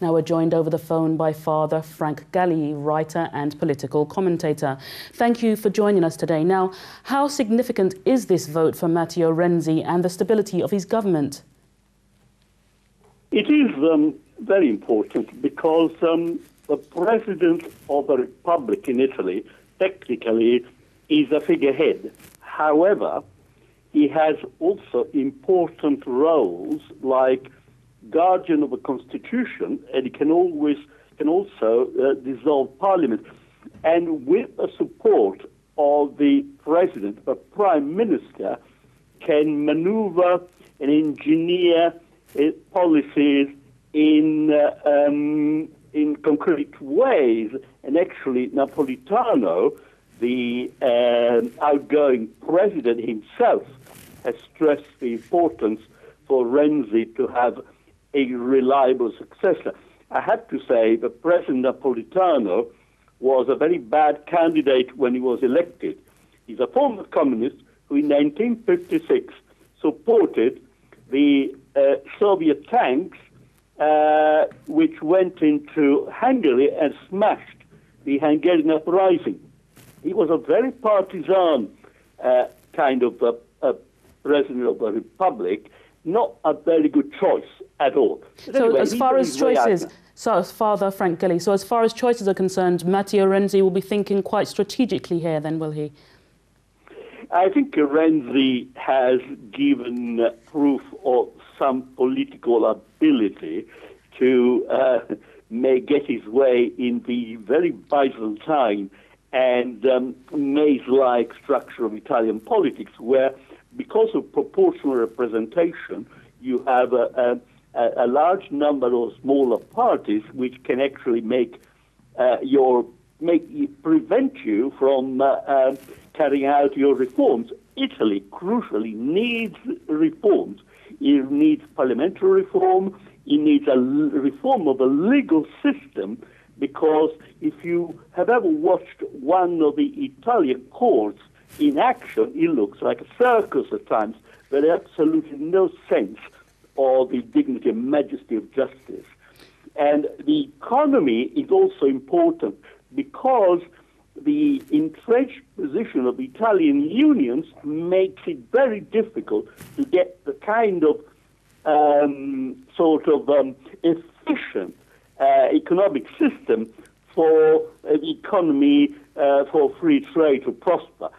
Now we're joined over the phone by Father Frank Gelli, writer and political commentator. Thank you for joining us today. Now, how significant is this vote for Matteo Renzi and the stability of his government? It is very important because the president of the Republic in Italy technically is a figurehead. However, he has also important roles like guardian of the constitution, and he can also dissolve parliament. And with the support of the president, the prime minister can maneuver and engineer policies in concrete ways. And actually, Napolitano, the outgoing president himself, has stressed the importance for Renzi to have a reliable successor. I have to say that President Napolitano was a very bad candidate when he was elected. He's a former communist who in 1956 supported the Soviet tanks which went into Hungary and smashed the Hungarian uprising. He was a very partisan kind of president of the Republic, not a very good choice at all. But so anyway, as far as choices, Father Frank Gelli, so as far as choices are concerned, Matteo Renzi will be thinking quite strategically here then, will he? I think Renzi has given proof of some political ability to get his way in the very Byzantine and maze-like structure of Italian politics, where because of proportional representation, you have a large number of smaller parties which can actually prevent you from carrying out your reforms. Italy, crucially, needs reforms. It needs parliamentary reform. It needs a reform of the legal system, because if you have ever watched one of the Italian courts in action, it looks like a circus at times. There is absolutely no sense of the dignity and majesty of justice. And the economy is also important because the entrenched position of Italian unions makes it very difficult to get the kind of efficient economic system for the economy, for free trade to prosper.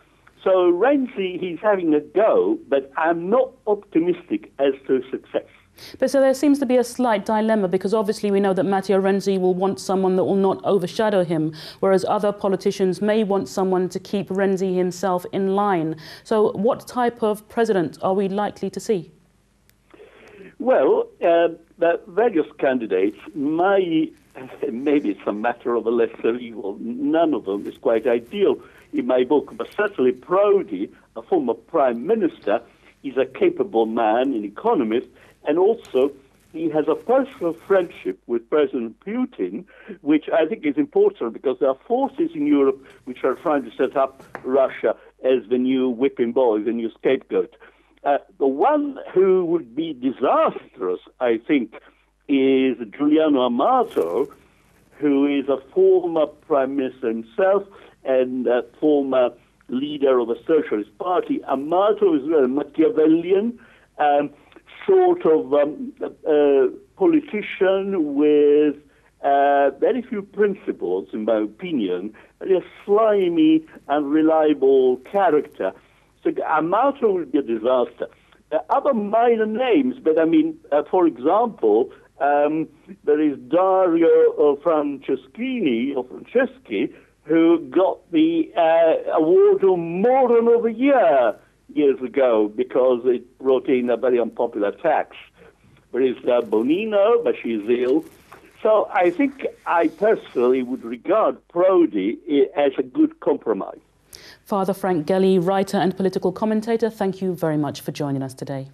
So Renzi, he's having a go, but I'm not optimistic as to success. But so there seems to be a slight dilemma, because obviously we know that Matteo Renzi will want someone that will not overshadow him, whereas other politicians may want someone to keep Renzi himself in line. So what type of president are we likely to see? Well, the various candidates, maybe it's a matter of a lesser evil. None of them is quite ideal in my book, but certainly Prodi, a former prime minister, is a capable man, an economist, and also he has a personal friendship with President Putin, which I think is important because there are forces in Europe which are trying to set up Russia as the new whipping boy, the new scapegoat. The one who would be disastrous, I think, is Giuliano Amato, who is a former prime minister himself and a former leader of the Socialist Party. Amato is a Machiavellian politician with very few principles, in my opinion, a slimy, unreliable character. So Amato will be a disaster. Other minor names, but I mean, for example, there is Dario Franceschi, who got the award of Moron of the Year years ago because it brought in a very unpopular tax. There is Bonino, but she's ill. So I think I personally would regard Prodi as a good compromise. Father Frank Gelli, writer and political commentator, thank you very much for joining us today.